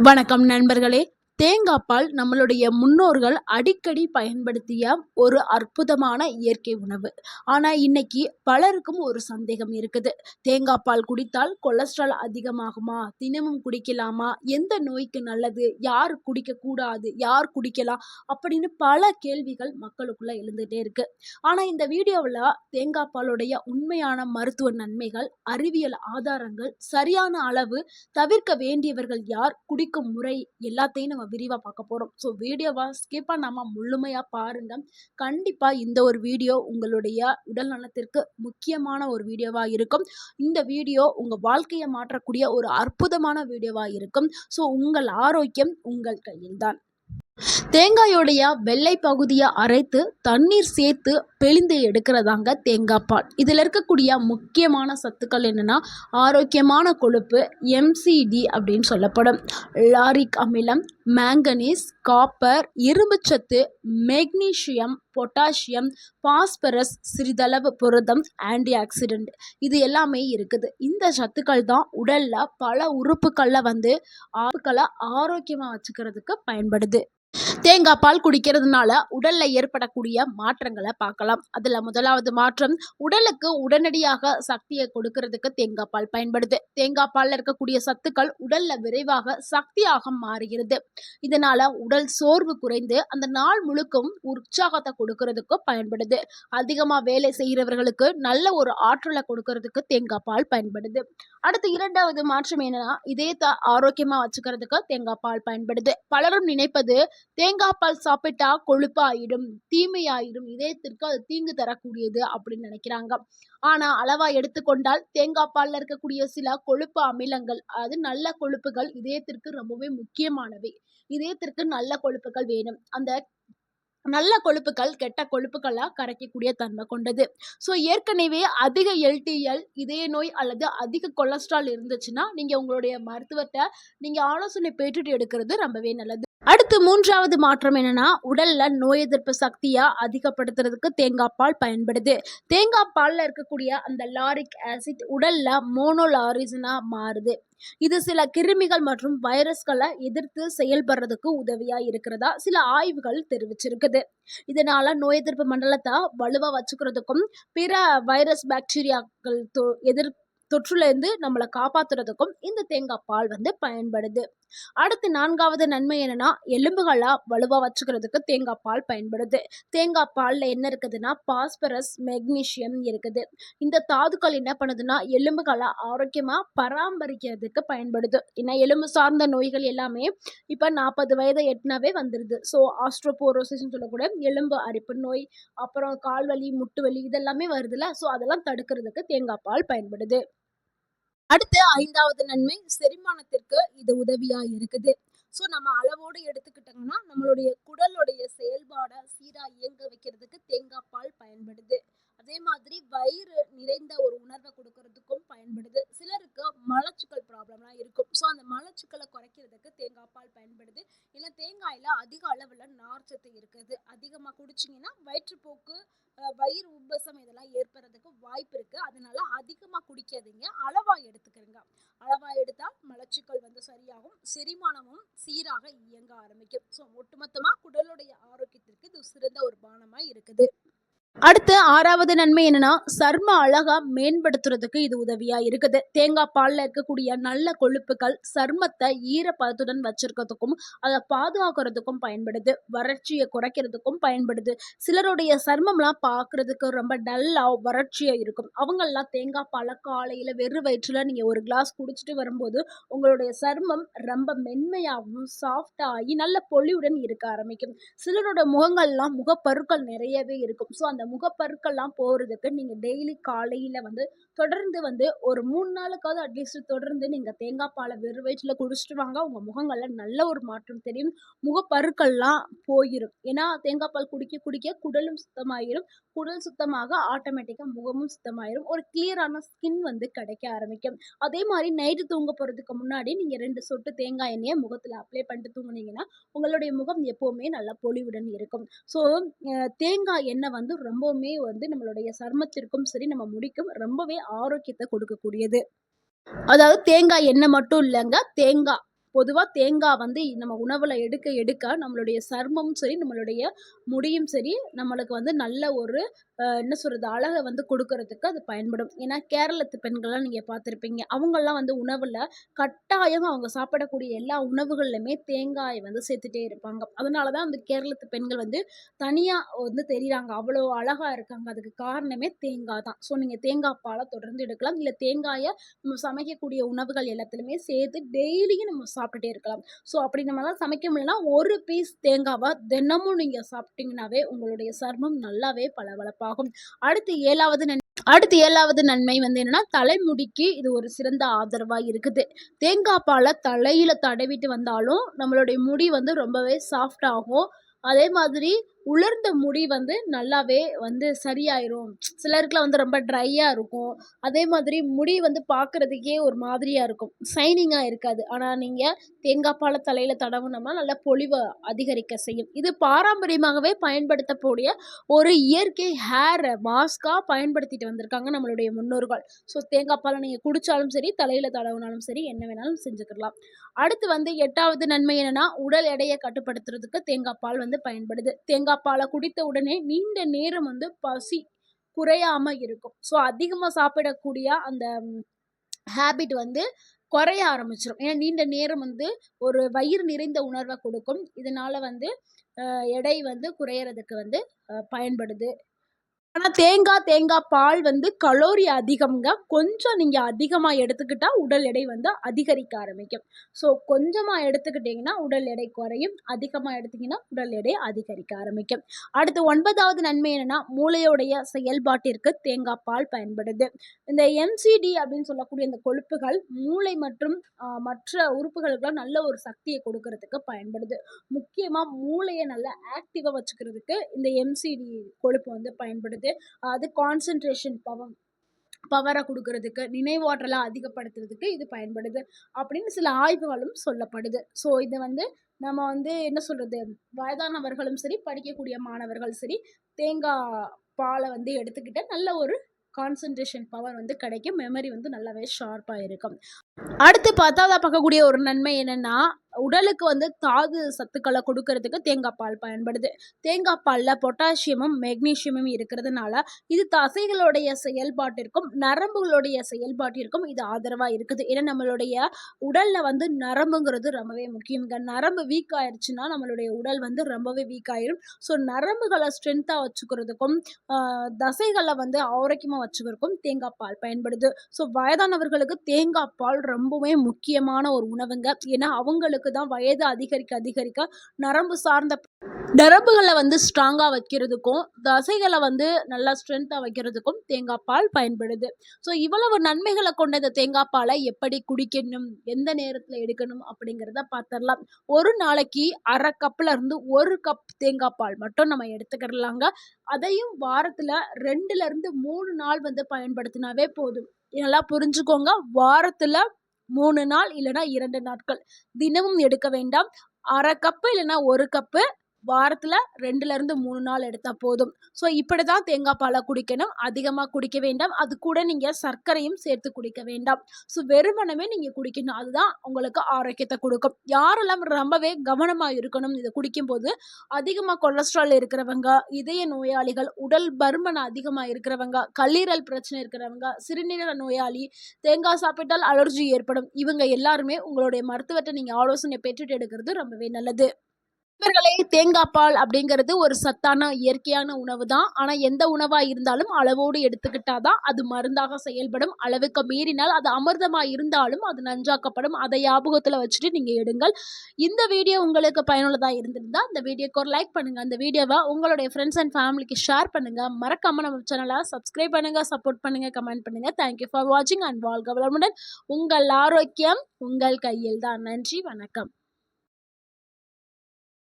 வணக்கம் நண்பர்களே. தேங்காய் பால் நம்மளுடைய முன்னோர்கள் அடிக்கடி பயன்படுத்திய ஒரு அற்புதமான இயற்கை உணவு. ஆனா இன்னைக்கு பலருக்கும் ஒரு சந்தேகம் இருக்குது. தேங்காய் பால் குடித்தால் கொலஸ்ட்ரால் அதிகமாகுமா? தினமும் குடிக்கலாமா? எந்த நோய்க்கு நல்லது? யார் குடிக்கக்கூடாது? யார் குடிக்கலாம்? அப்படின்னு பல கேள்விகள் மக்களுக்குள்ள எழுந்துட்டே இருக்கு. ஆனா இந்த வீடியோவில் தேங்காய் பாலுடைய உண்மையான மருத்துவ நன்மைகள், அறிவியல் ஆதாரங்கள், சரியான அளவு, தவிர்க்க வேண்டியவர்கள் யார், குடிக்கும் முறை எல்லாத்தையும் நம்ம விரிவா பார்க்க போறோம். ஸோ வீடியோவா ஸ்கிப் பண்ணாம முழுமையா பாருங்க. கண்டிப்பா இந்த ஒரு வீடியோ உங்களுடைய உடல் நலத்திற்கு முக்கியமான ஒரு வீடியோவா இருக்கும். இந்த வீடியோ உங்க வாழ்க்கையை மாற்றக்கூடிய ஒரு அற்புதமான வீடியோவா இருக்கும். ஸோ உங்கள் ஆரோக்கியம் உங்கள் கையில்தான். தேங்காயோடைய வெள்ளை பகுதியை அரைத்து தண்ணீர் சேர்த்து பிழிந்து எடுக்கிறதாங்க தேங்காய் பால். இதில் இருக்கக்கூடிய முக்கியமான சத்துக்கள் என்னென்னா, ஆரோக்கியமான கொழுப்பு, எம்சிடி அப்படின்னு சொல்லப்படும், லாரிக் அமிலம், மேங்கனீஸ், காப்பர், இரும்புச்சத்து, மெக்னீசியம், பொட்டாசியம், பாஸ்பரஸ், சிறிதளவு புரதம், ஆன்டி ஆக்சிடென்ட், இது எல்லாமே இருக்குது. இந்த சத்துக்கள் தான் உடலில் பல உறுப்புகளில் ஆரோக்கியமாக வச்சுக்கிறதுக்கு பயன்படுது. தேங்காய் பால் குடிக்கிறதுனால உடல்ல ஏற்படக்கூடிய மாற்றங்களை பார்க்கலாம். அதுல முதலாவது மாற்றம், உடலுக்கு உடனடியாக சக்தியை கொடுக்கறதுக்கு தேங்காய் பால் பயன்படுது. தேங்காய் பால்ல இருக்கக்கூடிய சத்துக்கள் உடல்ல விரைவாக சக்தியாக மாறுகிறது. இதனால உடல் சோர்வு குறைந்து அந்த நாள் முழுக்கும் உற்சாகத்தை கொடுக்கறதுக்கு பயன்படுது. அதிகமா வேலை செய்கிறவர்களுக்கு நல்ல ஒரு ஆற்றலை கொடுக்கறதுக்கு தேங்காய் பால் பயன்படுது. அடுத்து இரண்டாவது மாற்றம் என்னன்னா, இதயத்தை ஆரோக்கியமா வச்சுக்கிறதுக்கு தேங்காய் பால் பயன்படுது. பலரும் நினைப்பது, தேங்காய் பால் சாப்பிட்டா கொழுப்பாயிடும், தீமையாயிடும், இதயத்திற்கு அது தீங்கு தரக்கூடியது அப்படின்னு நினைக்கிறாங்க. ஆனா அளவா எடுத்துக்கொண்டால் தேங்காய் பால்ல இருக்கக்கூடிய சில கொழுப்பு அமிலங்கள், அது நல்ல கொழுப்புகள், இதயத்திற்கு ரொம்பவே முக்கியமானவை. இதயத்திற்கு நல்ல கொழுப்புகள் வேணும். அந்த நல்ல கொழுப்புகள் கெட்ட கொழுப்புகளை கரைக்கக்கூடிய தன்மை கொண்டது. ஸோ ஏற்கனவே அதிக எல்டிஎல், இதய நோய் அல்லது அதிக கொலஸ்ட்ரால் இருந்துச்சுன்னா நீங்கள் உங்களுடைய மருத்துவத்தை நீங்கள் ஆலோசனை பெற்றுட்டு எடுக்கிறது ரொம்பவே நல்லது. அடுத்து மூன்றாவது மாற்றம் என்னன்னா, உடல்ல நோய் எதிர்ப்பு சக்தியை அதிகப்படுத்துறதுக்கு தேங்காய் பால் பயன்படுது. தேங்காய் பால்ல இருக்கக்கூடிய அந்த லாரிக் ஆசிட் உடல்ல மோனோலாரிசனா மாறுது. இது சில கிருமிகள் மற்றும் வைரஸ்களை எதிர்த்து செயல்படுறதுக்கு உதவியா இருக்கிறதா சில ஆய்வுகள் தெரிவிச்சிருக்குது. இதனால நோய் எதிர்ப்பு மண்டலத்தை வலுவா வச்சுக்கிறதுக்கும், பிற வைரஸ் பாக்டீரியாக்கள் தொற்றுலேருந்து நம்மளை காப்பாத்துறதுக்கும் இந்த தேங்காய் பால் பயன்படுது. அடுத்து நான்காவது நன்மை என்னன்னா, எலும்புகளை வலுவா வச்சுக்கிறதுக்கு தேங்காய் பால் பயன்படுது. தேங்காய் பால்ல என்ன இருக்குதுன்னா, பாஸ்பரஸ், மெக்னீசியம் இருக்குது. இந்த தாதுக்கள் என்ன பண்ணுதுன்னா, எலும்புகளை ஆரோக்கியமா பராமரிக்கிறதுக்கு பயன்படுது. ஏன்னா எலும்பு சார்ந்த நோய்கள் எல்லாமே இப்போ 40 வயதை எட்டினாவே வந்துடுது. ஸோ ஆஸ்ட்ரோபோரோசிஸ் சொல்லக்கூடிய எலும்பு அரிப்பு நோய், அப்புறம் கால்வலி, முட்டு வலி, இதெல்லாமே வருதுல்ல. ஸோ அதெல்லாம் தடுக்கிறதுக்கு தேங்காய் பால் பயன்படுது. அடுத்து ஐந்தாவது நன்மை, செரிமானத்திற்கு இது உதவியா இருக்குது. ஸோ நம்ம அளவோடு எடுத்துக்கிட்டோம்னா நம்மளுடைய குடலுடைய செயல்பாடை சீரா இயங்க வைக்கிறதுக்கு தேங்காய் பால் பயன்படுது. அதே மாதிரி வயிறு நிறைந்த ஒரு உணர்வை கொடுக்கறதுக்கும் பயன்படுது. சிலருக்கு மலச்சிக்கல் ப்ராப்ளம்லாம் இருக்கும். ஸோ அந்த மலச்சிக்கலை குறைக்கிறதுக்கு தேங்காய் பால் பயன்படுது. ஏன்னா தேங்காயில் அதிக அளவில் நார்ச்சத்து இருக்குது. அதிகமாக குடிச்சிங்கன்னா வயிற்றுப்போக்கு, வயிறு உப்பசம் இதெல்லாம் ஏற்படுறதுக்கு வாய்ப்பு இருக்கு. அதனால அதிகமாக குடிக்காதீங்க, அளவா எடுத்துக்கிறீங்க. அளவா எடுத்தால் மலச்சிக்கல் சரியாகும், செரிமானமும் சீராக இயங்க ஆரம்பிக்கும். ஸோ ஒட்டுமொத்தமாக குடலுடைய ஆரோக்கியத்திற்கு இது சிறந்த ஒரு பானமாக இருக்குது. அடுத்து ஆறாவது நன்மை என்னன்னா, சர்ம அழகா மேம்படுத்துறதுக்கு இது உதவியா இருக்குது. தேங்காய் பால்ல இருக்கக்கூடிய நல்ல கொழுப்புகள் சர்மத்தை ஈரப்பதத்துடன் வச்சிருக்கிறதுக்கும் அதை பாதுகாக்கிறதுக்கும் பயன்படுது. வறட்சியை குறைக்கிறதுக்கும் பயன்படுது. சிலருடைய சர்மம்லாம் பார்க்கறதுக்கு ரொம்ப டல்லா வறட்சியா இருக்கும். அவங்கெல்லாம் தேங்காய் பாலை காலையில வெறும் வயிற்றுல நீங்க ஒரு கிளாஸ் குடிச்சிட்டு வரும்போது உங்களுடைய சர்மம் ரொம்ப மென்மையாகவும் சாஃப்டாகி நல்ல பொலிவுடன் இருக்க ஆரம்பிக்கும். சிலரோட முகங்கள்லாம் முகப்பருக்கள் நிறையவே இருக்கும். ஸோ அந்த முகப்பருக்கெல்லாம் போகிறதுக்கு நீங்கள் டெய்லி காலையில் தொடர்ந்து ஒரு 3 நாளுக்காவது அட்லீஸ்ட் தொடர்ந்து நீங்கள் தேங்காய் பாலை வெறும் வயிற்றில் குடிச்சிட்டு வாங்க. உங்கள் முகங்களில் நல்ல ஒரு மாற்றம் தெரியும். முகப்பருக்கள்லாம் போயிடும். ஏன்னா தேங்காய் பால் குடிக்க குடிக்க குடலும் சுத்தமாயிரும். குடல் சுத்தமாக ஆட்டோமேட்டிக்காக முகமும் சுத்தமாயிரும். ஒரு கிளியரான ஸ்கின் கிடைக்க ஆரம்பிக்கும். அதே மாதிரி நைட்டு தூங்க போகிறதுக்கு முன்னாடி நீங்கள் 2 சொட்டு தேங்காய் எண்ணெயை முகத்தில் அப்ளை பண்ணிட்டு தூங்குனீங்கன்னா உங்களுடைய முகம் எப்போவுமே நல்ல பொலிவுடன் இருக்கும். ஸோ தேங்காய் எண்ணெய் ரொம்பவுமே நம்மளுடைய சருமத்திற்கும் சரி, நம்ம முடிக்கும் ரொம்பவே ஆரோக்கியத்தை கொடுக்கக்கூடியது. அதாவது தேங்காய் எண்ணெய் மட்டும் இல்லைங்க, தேங்காய் பொதுவாக தேங்காய் வந்து நம்ம உணவில் எடுக்க எடுக்க நம்மளுடைய சருமமும் சரி, நம்மளுடைய முடியும் சரி, நம்மளுக்கு வந்து நல்ல ஒரு என்ன சொல்கிறது, அழகை வந்து கொடுக்கறதுக்கு அது பயன்படும். ஏன்னா கேரளத்து பெண்கள்லாம் நீங்கள் பார்த்துருப்பீங்க, அவங்கெல்லாம் வந்து உணவில் கட்டாயம் அவங்க சாப்பிடக்கூடிய எல்லா உணவுகள்லையுமே தேங்காய் வந்து சேர்த்துட்டே இருப்பாங்க. அதனால தான் அந்த கேரளத்து பெண்கள் வந்து தனியாக வந்து தெரியுறாங்க, அவ்வளோ அழகாக இருக்காங்க. அதுக்கு காரணமே தேங்காய் தான். ஸோ நீங்கள் தேங்காய் பாலை தொடர்ந்து எடுக்கலாம், இல்லை தேங்காயை நம்ம சமைக்கக்கூடிய உணவுகள் எல்லாத்துலேயுமே சேர்த்து டெய்லியும் நம்ம சாப்பிட்டுட்டே இருக்கலாம். ஸோ அப்படி நம்மளால் சமைக்க முடியலனா ஒரு பீஸ் தேங்காவை தினமும் நீங்கள் சாப்பிட்டீங்கன்னாவே உங்களுடைய சருமம் நல்லாவே பளபளப்பாகும். அடுத்து ஏழாவது நன்மை வந்து என்னன்னா, தலைமுடிக்கு இது ஒரு சிறந்த ஆதரவா இருக்குது. தேங்காய் பாலை தலையில தடவிட்டு வந்தாலும் நம்மளுடைய முடி வந்து ரொம்பவே சாஃப்ட் ஆகும். அதே மாதிரி உலர்ந்த முடி வந்து நல்லாவே வந்து சரியாயிரும். சிலருக்குலாம் வந்து ரொம்ப ட்ரையா இருக்கும். அதே மாதிரி முடி வந்து பார்க்கறதுக்கே ஒரு மாதிரியா இருக்கும், ஷைனிங்கா இருக்காது. ஆனா நீங்க தேங்காய் பாலை தலையில தடவுனோம்னா நல்ல பொலிவை அதிகரிக்க செய்யும். இது பாரம்பரியமாகவே பயன்படுத்தக்கூடிய ஒரு இயற்கை ஹேர் மாஸ்கா பயன்படுத்திட்டு வந்திருக்காங்க நம்மளுடைய முன்னோர்கள். ஸோ தேங்காய் பாலை நீங்க குடிச்சாலும் சரி, தலையில தடவுனாலும் சரி, என்ன வேணாலும் செஞ்சுக்கலாம். அடுத்து வந்து 8வது நன்மை என்னன்னா, உடல் எடையை கட்டுப்படுத்துறதுக்கு தேங்காய் பால் வந்து பயன்படுது. தேங்காய் பாலை குடித்த உடனே நீண்ட நேரம் வந்து பசி குறையாம இருக்கும். ஸோ அதிகமாக சாப்பிடக்கூடிய அந்த ஹேபிட் வந்து குறைய ஆரம்பிச்சிடும். ஏன்னா நீண்ட நேரம் வந்து ஒரு வயிறு நிறைந்த உணர்வை கொடுக்கும். இதனால வந்து எடை வந்து குறையறதுக்கு வந்து பயன்படுது. ஆனால் தேங்காய் பால் வந்து கலோரி அதிகம்ங்க. கொஞ்சம் நீங்கள் அதிகமாக எடுத்துக்கிட்டால் உடல் எடை வந்து அதிகரிக்க ஆரம்பிக்கும். ஸோ கொஞ்சமாக எடுத்துக்கிட்டிங்கன்னா உடல் எடை குறையும், அதிகமாக எடுத்திங்கன்னா உடல் எடை அதிகரிக்க ஆரம்பிக்கும். அடுத்து 9வது நன்மை என்னென்னா, மூளையுடைய செயல்பாட்டிற்கு தேங்காய் பால் பயன்படுது. இந்த எம்சிடி அப்படின்னு சொல்லக்கூடிய இந்த கொழுப்புகள் மூளை மற்றும் மற்ற உறுப்புகளுக்கெல்லாம் நல்ல ஒரு சக்தியை கொடுக்கறதுக்கு பயன்படுது. முக்கியமாக மூளையை நல்லா ஆக்டிவாக வச்சுக்கிறதுக்கு இந்த எம்சிடி கொழுப்பு வந்து பயன்படுது. அது கான்சன்ட்ரேஷன் பவரை கொடுக்கறதுக்கு, நினைவாற்றலை அதிகப்படுத்துறதுக்கு இது பயன்படுது அப்படின்னு சில ஆய்வுகளும் சொல்லப்படுது. ஸோ இது வந்து நம்ம வந்து என்ன சொல்கிறது, வயதானவர்களும் சரி, படிக்கக்கூடிய மாணவர்கள் சரி, தேங்காய் பாலை வந்து எடுத்துக்கிட்ட நல்ல ஒரு கான்சன்ட்ரேஷன் பவர் வந்து கிடைக்கும். மெமரி வந்து நல்லாவே ஷார்ப்பாக இருக்கும். அடுத்து 10வது பார்க்கக்கூடிய ஒரு நன்மை என்னென்னா, உடலுக்கு வந்து தாது சத்துக்களை கொடுக்கறதுக்கு தேங்காய் பால் பயன்படுது. தேங்காய் பாலில் பொட்டாசியமும் மெக்னீஷியமும் இருக்கிறதுனால இது தசைகளுடைய செயல்பாட்டிற்கும் நரம்புகளுடைய செயல்பாட்டிற்கும் இது ஆதரவாக இருக்குது. ஏன்னா நம்மளுடைய உடலில் வந்து நரம்புங்கிறது ரொம்பவே முக்கியங்க. நரம்பு வீக் ஆயிடுச்சுன்னா நம்மளுடைய உடல் வந்து ரொம்பவே வீக் ஆயிரும். ஸோ நரம்புகளை ஸ்ட்ரென்த்தாக வச்சுக்கிறதுக்கும் தசைகளை வந்து ஆரோக்கியமாக வச்சுக்கிறதுக்கும் தேங்காய் பால் பயன்படுது. ஸோ வயதானவர்களுக்கு தேங்காய் பால் ரொம்பவே முக்கியமான ஒரு உணவுங்க. ஏன்னா அவங்களுக்கு தான் வயது அதிகரிக்க நரம்புகளை வந்து ஸ்ட்ராங்காக வைக்கிறதுக்கும் தசைகளை வந்து நல்லா ஸ்ட்ரென்த்தாக வைக்கிறதுக்கும் தேங்காய் பால் பயன்படுது. ஸோ இவ்வளவு நன்மைகளை கொண்ட இந்த தேங்காய் பாலை எப்படி குடிக்கணும், எந்த நேரத்தில் எடுக்கணும் அப்படிங்கிறத பார்த்துடலாம். ஒரு நாளைக்கு அரை கப்பில் இருந்து 1 கப் தேங்காய் பால் மட்டும் நம்ம எடுத்துக்கிடலாங்க. அதையும் வாரத்தில் 2லேருந்து 3 நாள் வந்து பயன்படுத்தினாவே போதும். இதெல்லாம் புரிஞ்சுக்கோங்க. வாரத்தில் 3 நாள் இல்லைனா 2 நாட்கள், தினமும் எடுக்க வேண்டாம். அரை கப்பு இல்லைனா 1 கப்பு வாரத்தில் 2லேருந்து 3 நாள் எடுத்தால் போதும். ஸோ இப்படி தான் தேங்காய் பாலை குடிக்கணும். அதிகமாக குடிக்க வேண்டாம். அது கூட நீங்கள் சர்க்கரையும் சேர்த்து குடிக்க வேண்டாம். ஸோ வெறுமனமே நீங்கள் குடிக்கணும். அதுதான் உங்களுக்கு ஆரோக்கியத்தை கொடுக்கும். யாரெல்லாம் ரொம்பவே கவனமாக இருக்கணும் இதை குடிக்கும்போது, அதிகமாக கொலஸ்ட்ரால் இருக்கிறவங்க, இதய நோயாளிகள், உடல் பருமன் அதிகமாக இருக்கிறவங்க, கல்லீரல் பிரச்சனை இருக்கிறவங்க, சிறுநீரக நோயாளி, தேங்காய் சாப்பிட்டால் அலர்ஜி ஏற்படும், இவங்க எல்லாருமே உங்களுடைய மருத்துவத்தை நீங்கள் ஆலோசனை பெற்றுட்டு எடுக்கிறது ரொம்பவே நல்லது. இவர்களே தேங்காய் பால் அப்படிங்கிறது ஒரு சத்தான இயற்கையான உணவு தான். ஆனால் எந்த உணவாக இருந்தாலும் அளவோடு எடுத்துக்கிட்டாதான் அது மருந்தாக செயல்படும். அளவுக்கு மீறினால் அது அமிர்தமாக இருந்தாலும் அது நஞ்சாக்கப்படும். அதை ஞாபகத்தில் வச்சுட்டு நீங்கள் எடுங்கள். இந்த வீடியோ உங்களுக்கு பயனுள்ளதாக இருந்திருந்தால் இந்த வீடியோக்கு ஒரு லைக் பண்ணுங்கள். அந்த வீடியோவை உங்களுடைய ஃப்ரெண்ட்ஸ் அண்ட் ஃபேமிலிக்கு ஷேர் பண்ணுங்கள். மறக்காமல் நம்ம சேனலை சப்ஸ்கிரைப் பண்ணுங்கள், சப்போர்ட் பண்ணுங்கள், கமெண்ட் பண்ணுங்கள். தேங்க்யூ ஃபார் வாட்சிங் அண்ட் வாழ்க வளமுடன். உங்கள் ஆரோக்கியம் உங்கள் கையில் தான். நன்றி, வணக்கம்.